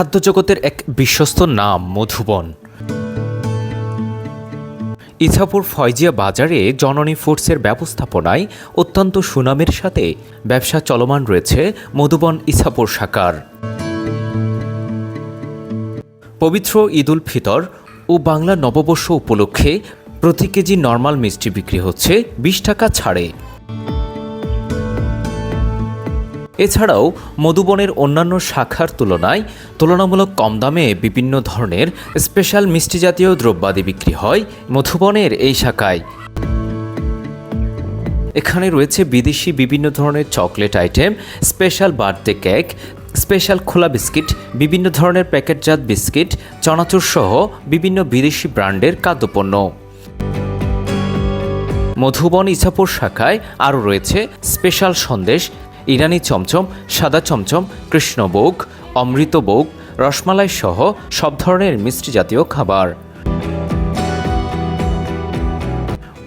খাদ্য জগতের এক বিশ্বস্ত নাম মধুবন। ইছাপুর ফয়জিয়া বাজারে জননী ফুডসের ব্যবস্থাপনায় অত্যন্ত সুনামের সাথে ব্যবসা চলমান রয়েছে মধুবন ইছাপুর শাখার। পবিত্র ঈদ উল ফিতর ও বাংলা নববর্ষ উপলক্ষে প্রতি কেজি নর্মাল মিষ্টি বিক্রি হচ্ছে ২০ টাকা ছাড়ে। এছাড়াও মধুবনের অন্যান্য শাখার তুলনায় তুলনামূলক কম দামে বিভিন্ন ধরনের স্পেশাল মিষ্টি জাতীয় দ্রব্যাদি বিক্রি হয় মধুবনের এই শাখায়। এখানে রয়েছে বিদেশি বিভিন্ন ধরনের chocolate item, special birthday cake, special খোলা বিস্কিট, বিভিন্ন ধরনের প্যাকেটজাত বিস্কিট, চানাচুর সহ বিভিন্ন বিদেশি ব্র্যান্ডের খাদ্যপণ্য। মধুবন ইছাপুর শাখায় আরও রয়েছে স্পেশাল সন্দেশ, ইরানি চমচম, সাদা চমচম, কৃষ্ণভোগ, অমৃতভোগ, রসমালাই সহ সব ধরনের মিষ্টি জাতীয় খাবার।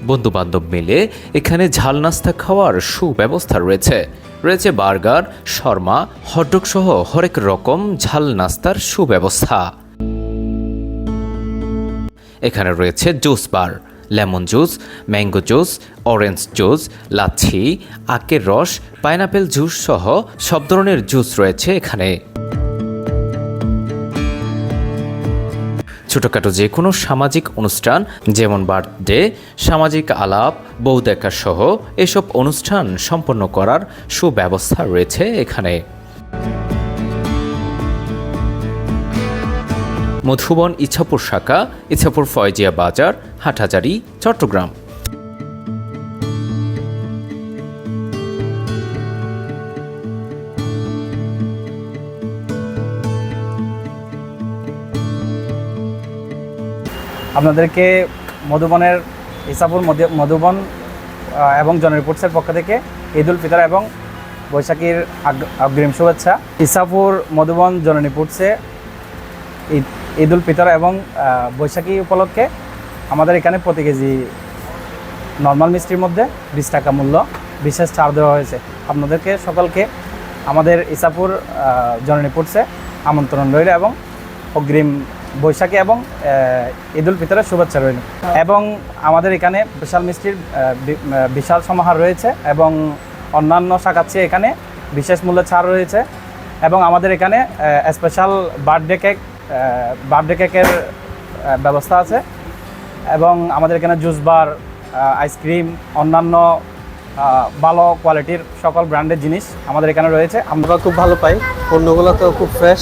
বন্ধুবান্ধব মিলে এখানে ঝাল নাস্তা খাওয়ার সুব্যবস্থা রয়েছে বার্গার, শর্মা, হটডগ সহ হরেক রকম ঝাল নাস্তার সুব্যবস্থা। এখানে রয়েছে juice bar, lemon juice, mango juice, orange juice, lassi, আখের রস, পাইনাপেল জুস সহ সব ধরনের জুস রয়েছে এখানে। ছোটখাটো যে কোনো সামাজিক অনুষ্ঠান যেমন বার্থডে, সামাজিক আলাপ, বউ দেখা সহ এসব অনুষ্ঠান সম্পন্ন করার সুব্যবস্থা রয়েছে এখানে। মধুবন ইছাপুর শাখা, ইছাপুর ফয়জিয়া বাজার, হাটহাজারী, চট্টগ্রাম। আপনাদেরকে মধুবনের ইছাপুর মধুবন এবং জননী ফুডসের পক্ষ থেকে ঈদ উল ফিতর এবং বৈশাখীর অগ্রিম শুভেচ্ছা। ইছাপুর মধুবন জননী ফুডসে ঈদ উল ফিতর এবং বৈশাখী উপলক্ষে আমাদের এখানে প্রতি কেজি নর্মাল মিষ্টির মধ্যে ২০ টাকা মূল্য বিশেষ ছাড় দেওয়া হয়েছে। আপনাদেরকে সকলকে আমাদের ইছাপুর জননী ফুডসে আমন্ত্রণ রইল এবং অগ্রিম বৈশাখী এবং ঈদ উল ফিতরের শুভেচ্ছা রইল। এবং আমাদের এখানে বিশাল মিষ্টির বিশাল সমাহার রয়েছে এবং অন্যান্য শাখার চেয়ে এখানে বিশেষ মূল্যে ছাড় রয়েছে। এবং আমাদের এখানে স্পেশাল বার্থডে কেকের ব্যবস্থা আছে এবং আমাদের এখানে জুস বার, আইসক্রিম, অন্যান্য ভালো কোয়ালিটির সকল ব্র্যান্ডের জিনিস আমাদের এখানে রয়েছে। আমরা খুব ভালো পাই, পণ্যগুলো তো খুব ফ্রেশ,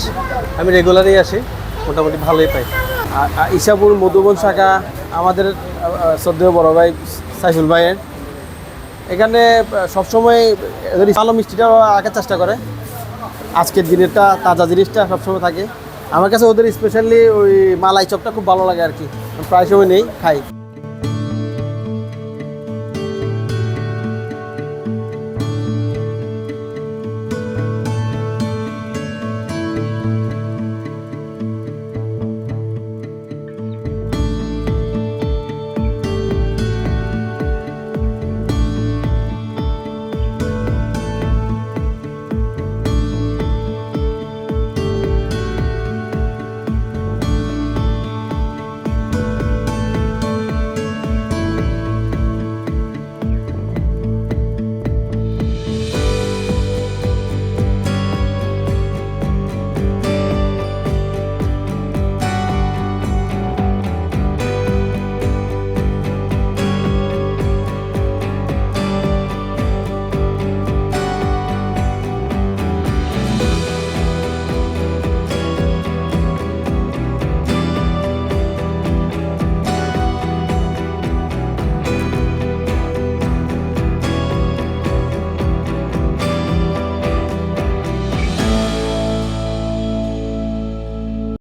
আমি রেগুলারই আসি, মোটামুটি ভালোই পাই। ইছাপুর মধুবন শাখা আমাদের শ্রদ্ধেয় বড় ভাই সাইফুল ভাইয়ের, এখানে সবসময় ভালো মিষ্টিটা রাখার চেষ্টা করে। আজকের দিনেরটা তাজা জিনিসটা সবসময় থাকে। আমার কাছে ওদের স্পেশালি ওই মালাই চপটা খুব ভালো লাগে আর কি, প্রায় সময় নেই খাই।